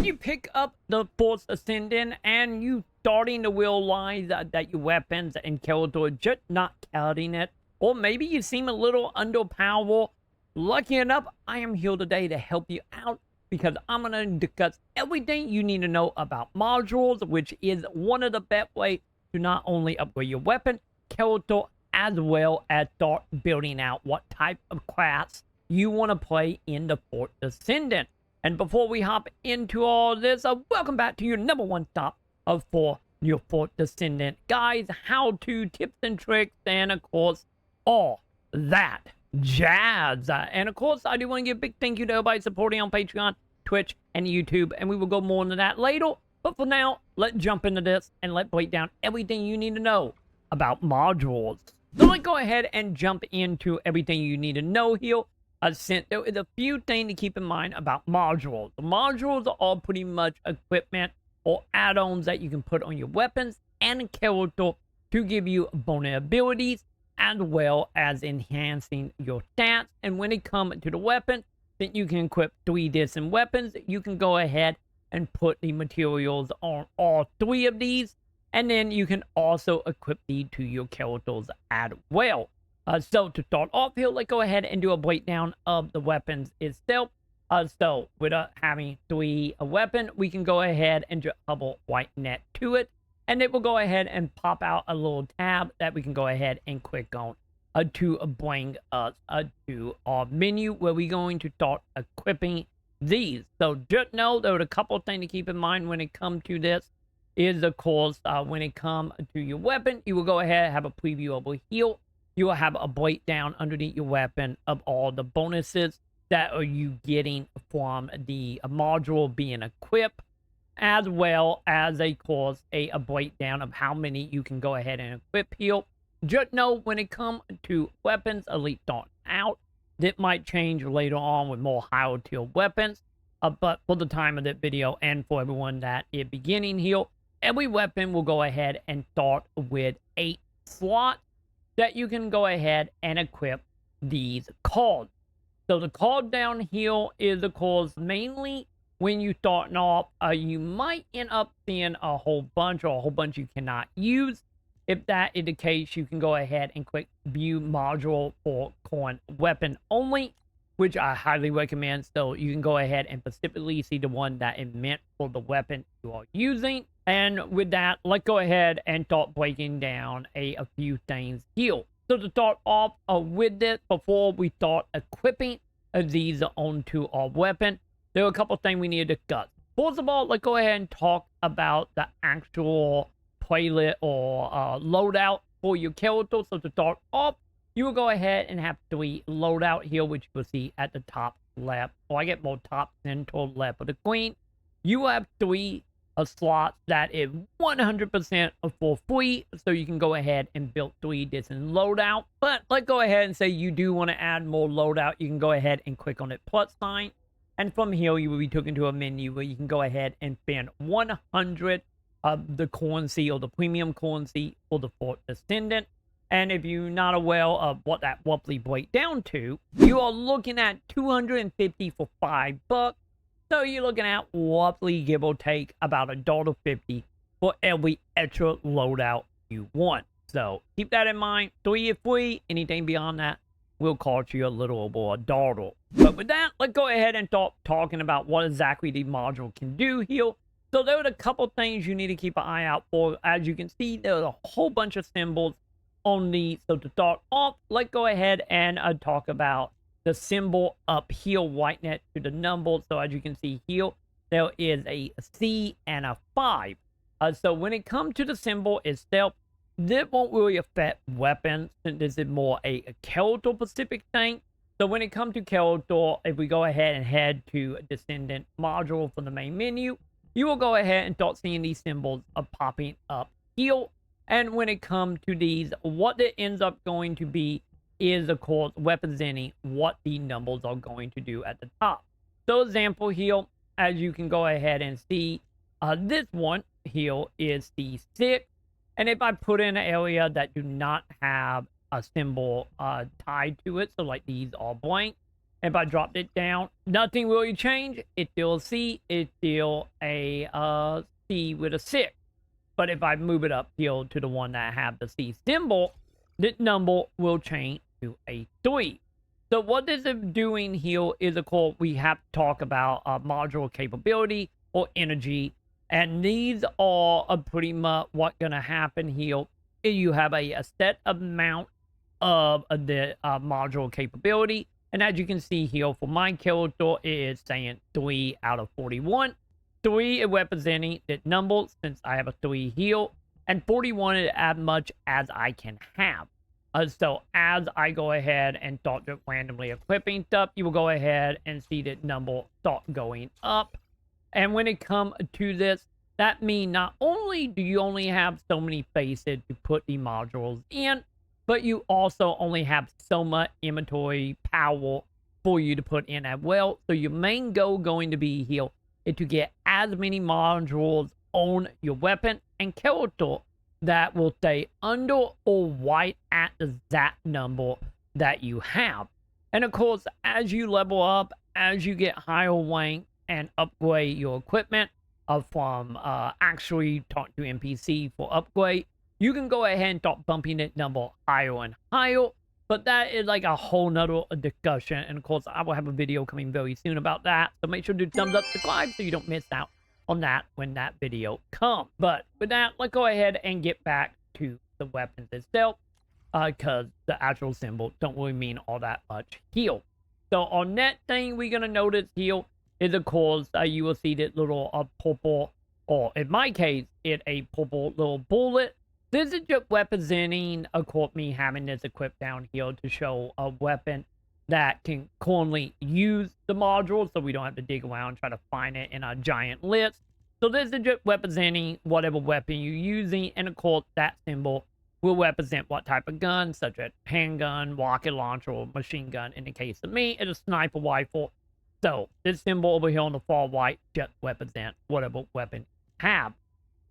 When you pick up the First Descendant and you starting to realize that your weapons and character are just not cutting it, or maybe you seem a little underpowered, lucky enough, I am here today to help you out because I'm going to discuss everything you need to know about modules, which is one of the best ways to not only upgrade your weapon, character, as well as start building out what type of class you want to play in the First Descendant. And before we hop into all this, welcome back to your #1 stop for your First Descendant guys, how-to tips and tricks, and of course, all that jazz. And of course, I do want to give a big thank you to everybody supporting on Patreon, Twitch, and YouTube, and we will go more into that later. But for now, let's jump into this and let's break down everything you need to know about modules. So let's go ahead and jump into everything you need to know here. Since there is a few things to keep in mind about modules. The modules are all pretty much equipment or add-ons that you can put on your weapons and character to give you bonus abilities as well as enhancing your stats. And when it comes to the weapon, then you can equip 3 different weapons. You can go ahead and put the materials on all 3 of these, and then you can also equip these to your characters as well. So to start off here, let's go ahead and do a breakdown of the weapons itself. So without having 3 weapon, we can go ahead and just hover right next to it, and it will go ahead and pop out a little tab that we can go ahead and click on to bring us to our menu where we're going to start equipping these. So just know there are a couple of things to keep in mind when it comes to this. Is of course when it comes to your weapon, you will go ahead and have a preview over here. You will have a breakdown underneath your weapon of all the bonuses that are you getting from the module being equipped, as well as, of course, a breakdown of how many you can go ahead and equip here. Just know when it comes to weapons, Elite start out, that might change later on with more higher tier weapons. But for the time of this video and for everyone that is beginning here, every weapon will go ahead and start with 8 slots that you can go ahead and equip these cards. So the card down here is, of course, mainly when you starting off, you might end up seeing a whole bunch or a whole bunch you cannot use. If that is the case, you can go ahead and click View Module for Coin Weapon Only, which I highly recommend. So you can go ahead and specifically see the one that is meant for the weapon you are using. And with that, let's go ahead and start breaking down a few things here. So to start off with this, before we start equipping these onto our weapon, there are a couple things we need to discuss. First of all, let's go ahead and talk about the actual playlist or loadout for your character. So to start off, you will go ahead and have 3 loadout here, which you will see at the top left, or I get more top center left of the screen. You will have 3 slots that is 100% for free, so you can go ahead and build 3 different loadout. But let's go ahead and say you do want to add more loadout. You can go ahead and click on the plus sign, and from here you will be taken to a menu where you can go ahead and spend 100 of the currency or the premium currency for the First Descendant. And if you're not aware of what that roughly breaks down to, you are looking at 250 for $5. So you're looking at roughly, give or take, about $1.50 for every extra loadout you want. So keep that in mind. 3 is free. Anything beyond that will cost you a little over $1. But with that, let's go ahead and start talking about what exactly the module can do here. So there are a couple things you need to keep an eye out for. As you can see, there's a whole bunch of symbols on these. So to start off, let's go ahead and talk about the symbol up here right next to the number. So as you can see here, there is a C and a 5. So when it comes to the symbol itself, this won't really affect weapons, since this is more a character specific thing. So when it comes to character, if we go ahead and head to Descendant module from the main menu, you will go ahead and start seeing these symbols popping up here. And when it comes to these, what it ends up going to be is, of course, representing what the numbers are going to do at the top. So example here, as you can go ahead and see, this one here is the 6. And if I put in an area that do not have a symbol tied to it, so like these are blank, If I dropped it down, nothing really changed. It's still a C. It's still a C with a 6. But if I move it up here to the one that have the C symbol, the number will change to a 3. So what this is doing here is, of course, we have to talk about module capability or energy. And these are pretty much what's going to happen here. You have a set amount of the module capability. And as you can see here, for my character, it is saying 3 out of 41. 3 is representing the number, since I have a 3 here. And 41 is as much as I can have. So as I go ahead and start just randomly equipping stuff, you will go ahead and see the number start going up. And when it comes to this, that means not only do you only have so many faces to put the modules in, but you also only have so much inventory power for you to put in as well. So your main goal going to be here is to get as many modules on your weapon and character that will stay under or right at the exact number that you have. And of course, as you level up, as you get higher rank and upgrade your equipment from actually talk to NPC for upgrade, you can go ahead and start bumping that number higher and higher. But that is like a whole nother discussion. And of course, I will have a video coming very soon about that. So make sure to thumbs up, subscribe so you don't miss out on that when that video comes. But with that, let's go ahead and get back to the weapons itself, because the actual symbol don't really mean all that much here. So on that thing we're gonna notice here is, of course, you will see that little purple, or in my case, it's a purple little bullet. This is just representing, of course, me having this equipped down here to show a weapon that can currently use the module, so we don't have to dig around and try to find it in a giant list. So this is just representing whatever weapon you're using, and of course that symbol will represent what type of gun, such as handgun, rocket launcher, or machine gun. In the case of me, it's a sniper rifle. So this symbol over here on the far right just represents whatever weapon you have.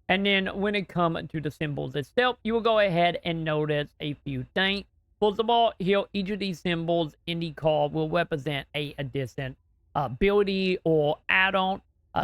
And then when it comes to the symbols itself, you will go ahead and notice a few things. First of all, here, each of these symbols in the card will represent a addition ability or add-on.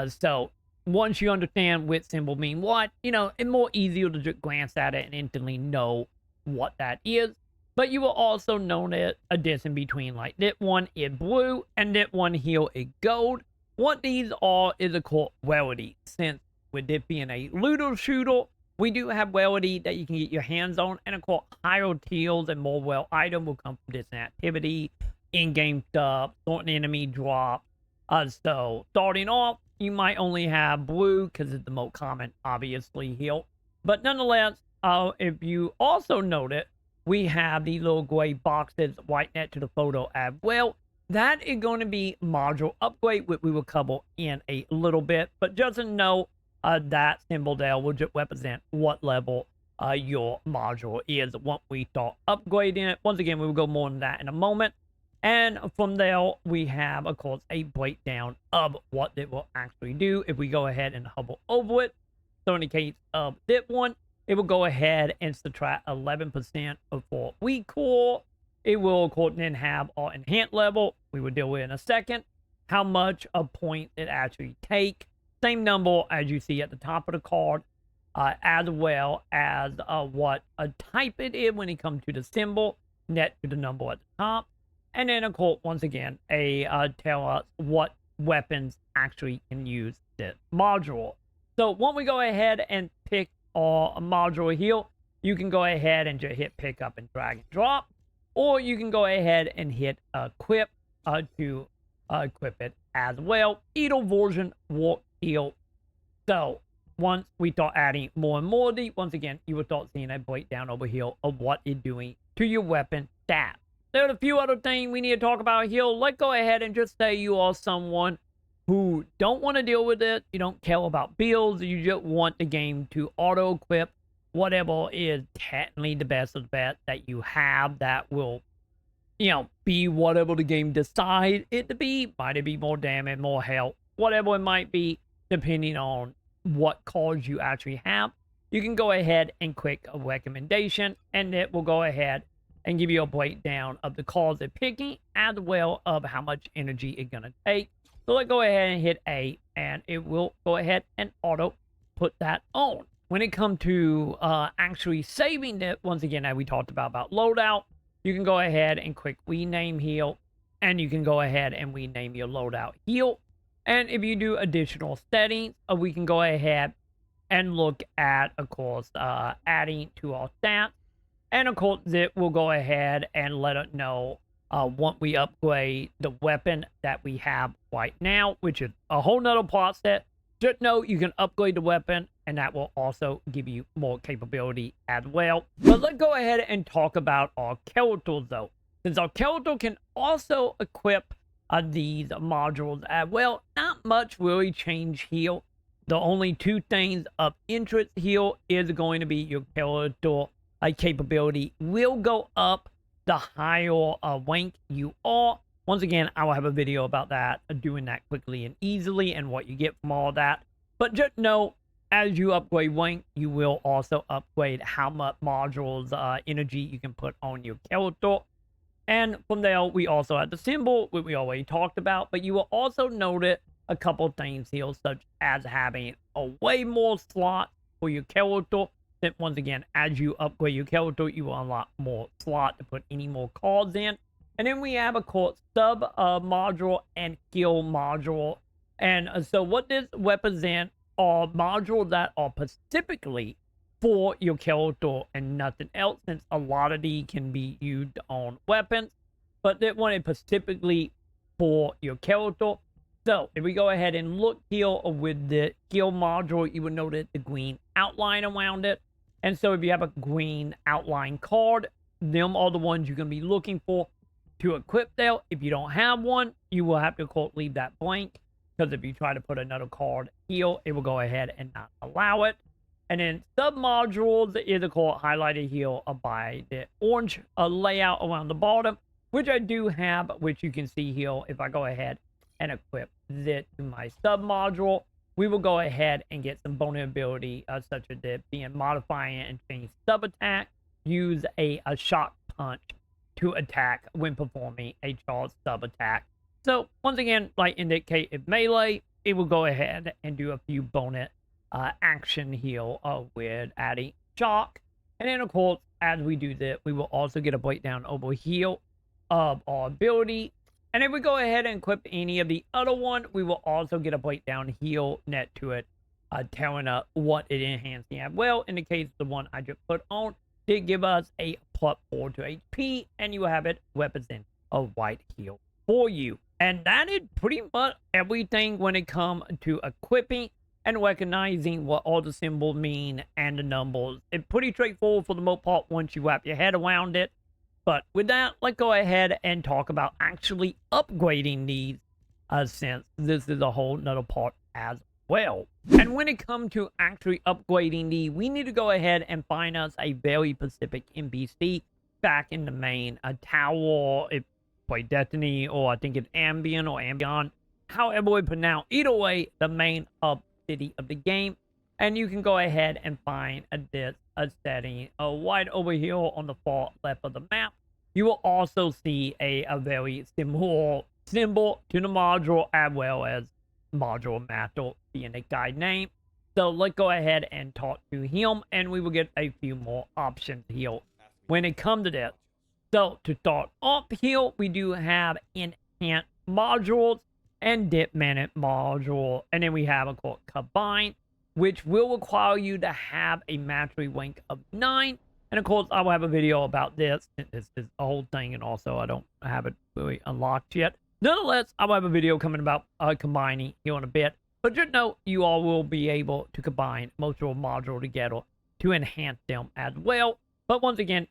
So once you understand which symbol mean what, it's more easier to just glance at it and instantly know what that is. But you will also notice a difference between, like, that one is blue and that one here is gold. What these are is, of course, rarity. Since with it being a looter shooter, we do have rarity that you can get your hands on, and of course, higher tiers and more well items will come from this activity, in-game stuff, certain enemy drop. So starting off, you might only have blue because it's the most common, obviously, here. But nonetheless, if you also notice, we have these little gray boxes right next to the photo as well. That is going to be module upgrade, which we will cover in a little bit. But just to know, that symbol there will just represent what level your module is once we start upgrading it. Once again, we will go more on that in a moment. And from there, we have, of course, a breakdown of what it will actually do if we go ahead and hover over it. So in the case of this one, it will go ahead and subtract 11% for weak core. It will, of course, then have our enhanced level. We will deal with in a second. How much a point it actually take. Same number as you see at the top of the card, as well as what a type it is when it comes to the symbol, next to the number at the top. And then, of course, once again, tell us what weapons actually can use this module. So when we go ahead and pick our module here, you can go ahead and just hit pick up and drag and drop, or you can go ahead and hit equip to equip it as well. Either version works here. So once we start adding more and more of these, once again, you will start seeing a breakdown over here of what it's doing to your weapon stat. There are a few other things we need to talk about here. Let's go ahead and just say you are someone who don't want to deal with it. You don't care about builds. You just want the game to auto-equip whatever is technically the best of the best that you have that will, be whatever the game decides it to be. Might it be more damage, more health, whatever it might be, depending on what cards you actually have. You can go ahead and click a recommendation, and it will go ahead and give you a breakdown of the calls they're picking, as well of how much energy it's going to take. So let's go ahead and hit A, and it will go ahead and auto put that on. When it comes to actually saving it, once again, as we talked about loadout, you can go ahead and click rename heal, and you can go ahead and rename your loadout heal. And if you do additional settings, we can go ahead and look at, of course, adding to our stats. And of course, it will go ahead and let us know once we upgrade the weapon that we have right now, which is a whole nother process. Just know you can upgrade the weapon, and that will also give you more capability as well. But let's go ahead and talk about our characters, though. Since our character can also equip these modules as well, not much really change here. The only two things of interest here is going to be your character capability will go up the higher rank you are. Once again, I will have a video about that, doing that quickly and easily and what you get from all that. But just know, as you upgrade rank, you will also upgrade how much modules, energy you can put on your character. And from there, we also have the symbol, which we already talked about. But you will also notice a couple things here, such as having a way more slot for your character. Then once again, as you upgrade your character, you will unlock more slot to put any more cards in. And then we have, of course, sub module and skill module. And so what this represents are modules that are specifically for your character and nothing else, since a lot of these can be used on weapons, but they want it specifically for your character. So if we go ahead and look here with the skill module, you will notice the green outline around it. And so if you have a green outline card, them are the ones you're going to be looking for to equip there. If you don't have one, you will have to leave that blank, because if you try to put another card here, it will go ahead and not allow it. And then sub-modules is, of course, highlighted here by the orange layout around the bottom, which I do have, which you can see here. If I go ahead and equip this to my sub-module, we will go ahead and get some bonus ability, such as it being modifying and change sub-attack, use a shock punch to attack when performing a charged sub-attack. So, once again, like indicate if melee, it will go ahead and do a few bonus action here with adding shock. And then, of course, as we do this, we will also get a breakdown over here of our ability. And if we go ahead and equip any of the other one, we will also get a breakdown here net to it, telling us what it enhancing as well. In the case the one I just put on did give us a +4 to HP, and you will have it represent a white heal for you. And that is pretty much everything when it comes to equipping and recognizing what all the symbols mean and the numbers. It's pretty straightforward for the most part once you wrap your head around it. But with that, let's go ahead and talk about actually upgrading these, since this is a whole nother part as well. And when it comes to actually upgrading these, we need to go ahead and find us a very specific NPC back in the main tower. It play Destiny, or I think it's Ambient or Ambion, however we pronounce. Either way, the main hub city of the game. And you can go ahead and find this setting right over here on the far left of the map. You will also see a very similar symbol to the module, as well as module master being a guide name. So let's go ahead and talk to him, and we will get a few more options here when it comes to this. So to start off here, we do have enhanced modules and dip minute module, and then we have, of course, combine, which will require you to have a mastery rank of 9. And of course, I will have a video about this. This is a whole thing, and also I don't have it really unlocked yet. Nonetheless, I will have a video coming about combining here in a bit. But just know you all will be able to combine multiple modules together to enhance them as well. But once again,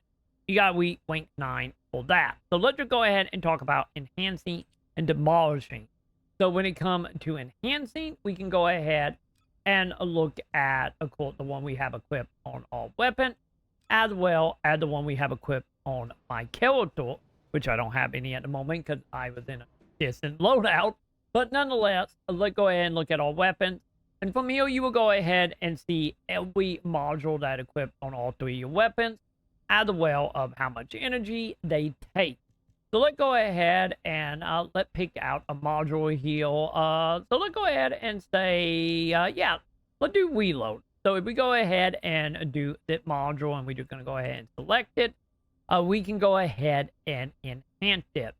you got rank 9 for that. So let's just go ahead and talk about enhancing and demolishing. So when it comes to enhancing, we can go ahead and look at, of course, the one we have equipped on our weapon, as well as the one we have equipped on my character, which I don't have any at the moment because I was in a distant loadout. But nonetheless, let's go ahead and look at our weapons. And from here, you will go ahead and see every module that equipped on all 3 of your weapons. as well of how much energy they take. So let's go ahead and let's pick out a module here. So let's go ahead and say, yeah, let's do reload. So if we go ahead and do that module, and we're just going to go ahead and select it, we can go ahead and enhance it.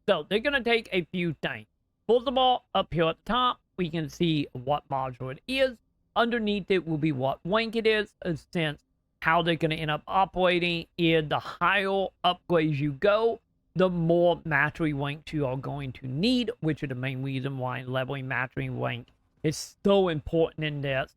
So they're going to take a few things. First of all, up here at the top, we can see what module it is. Underneath it will be what rank it is, since how they're going to end up operating is the higher upgrades you go, the more mastery ranks you are going to need, which is the main reason why leveling mastery rank is so important in this,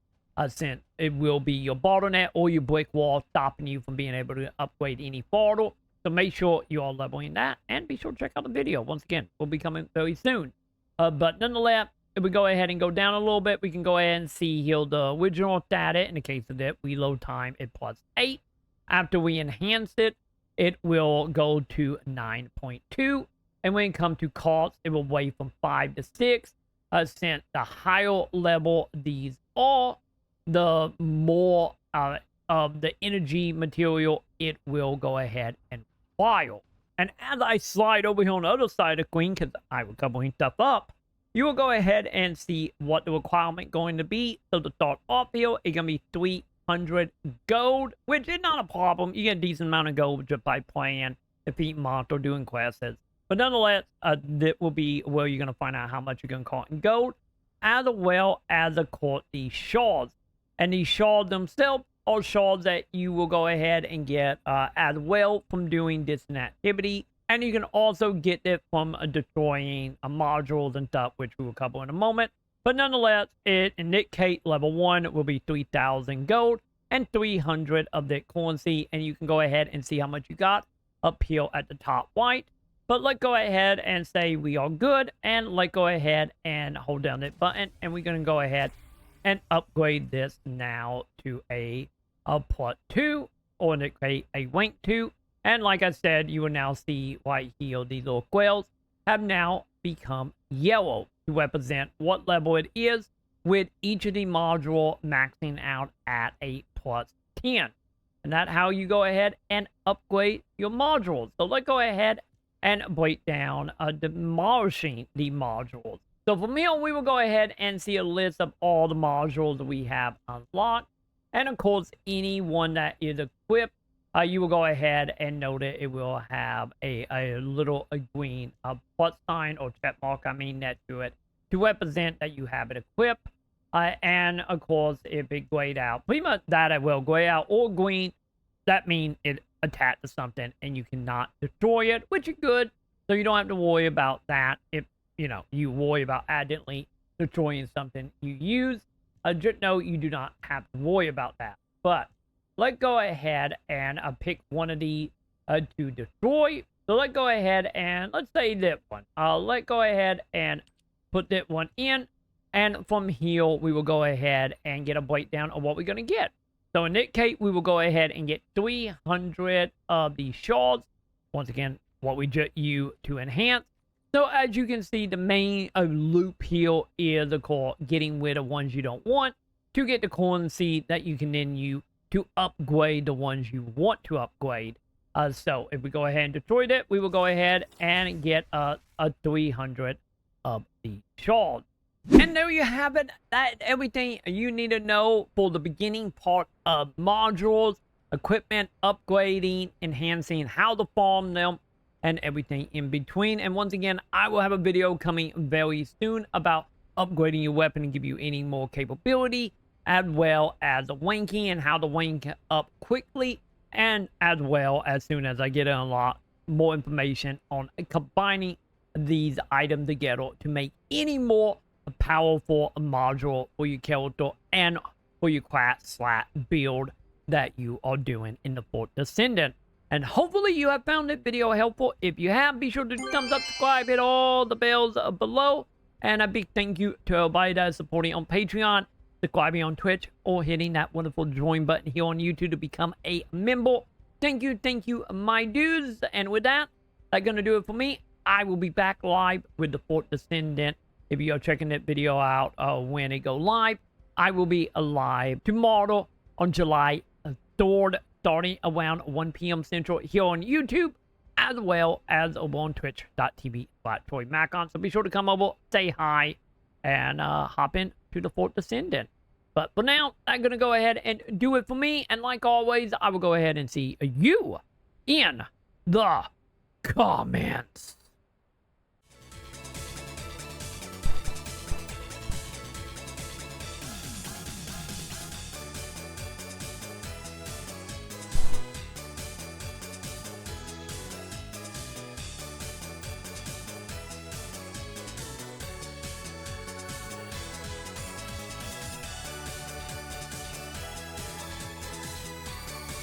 since it will be your bottleneck or your brick wall stopping you from being able to upgrade any further. So make sure you are leveling that, and be sure to check out the video. Once again, will be coming very soon. But nonetheless, if we go ahead and go down a little bit, we can go ahead and see here the original status. In the case of it, reload time is +8. After we enhance it, it will go to 9.2. And when it comes to cost, it will weigh from 5 to 6. Since the higher level these are, the more of the energy material it will go ahead and require. And as I slide over here on the other side of the screen, because I was covering stuff up, you will go ahead and see what the requirement going to be. So to start off here, it's going to be 300 gold, which is not a problem. You get a decent amount of gold just by playing, defeating monsters, doing quests. But nonetheless, that will be where you're going to find out how much you're going to call in gold, as well as, of course, these shards. And these shards themselves are shards that you will go ahead and get as well from doing this activity. And you can also get it from destroying modules and stuff, which we will cover in a moment. But nonetheless, in this case, level 1 will be 3,000 gold and 300 of that currency. And you can go ahead and see how much you got up here at the top right. But let's go ahead and say we are good. And let's go ahead and hold down that button. And we're going to go ahead and upgrade this now to a +2, or in this case, a rank 2. And like I said, you will now see right here, these little squares have now become yellow to represent what level it is, with each of the module maxing out at a +10. And that's how you go ahead and upgrade your modules. So let's go ahead and break down demolishing the modules. So from here, we will go ahead and see a list of all the modules that we have unlocked. And of course, any one that is equipped, you will go ahead and note it. It will have a little green plus sign or check mark, next to it, to represent that you have it equipped. And of course, if it grayed out, pretty much that it will gray out, or green, that means it attached to something and you cannot destroy it, which is good. So you don't have to worry about that if, you worry about accidentally destroying something you use. Just know you do not have to worry about that. But let's go ahead and pick one of these to destroy. So let's go ahead and let's say that one. Let's go ahead and put that one in. And from here, we will go ahead and get a breakdown of what we're going to get. So in this case, we will go ahead and get 300 of these shards. Once again, what we just use to enhance. So as you can see, the main loop here is, of course, getting rid of ones you don't want to get the currency that you can then use to upgrade the ones you want to upgrade. So if we go ahead and destroy that, we will go ahead and get a 300 of the shards. And there you have it. That's everything you need to know for the beginning part of modules, equipment, upgrading, enhancing, how to farm them, and everything in between. And once again, I will have a video coming very soon about upgrading your weapon and give you any more capability, as well as the ranking and how to rank up quickly, and as well as soon as I get a lot more information on combining these items together to make any more powerful module for your character and for your class / build that you are doing in the First Descendant. And hopefully you have found this video helpful. If you have, be sure to thumbs up, subscribe, hit all the bells below. And a big thank you to everybody that is supporting on Patreon, subscribing on Twitch, or hitting that wonderful join button here on YouTube to become a member. Thank you, my dudes. And with that, that's going to do it for me. I will be back live with the First Descendant. If you are checking that video out when it go live, I will be live tomorrow on July 3rd. starting around 1 p.m. Central here on YouTube, as well as over on twitch.tv/Maconn. So be sure to come over, say hi, and hop in to the Fourth Descendant. But for now, I'm going to go ahead and do it for me. And like always, I will go ahead and see you in the comments.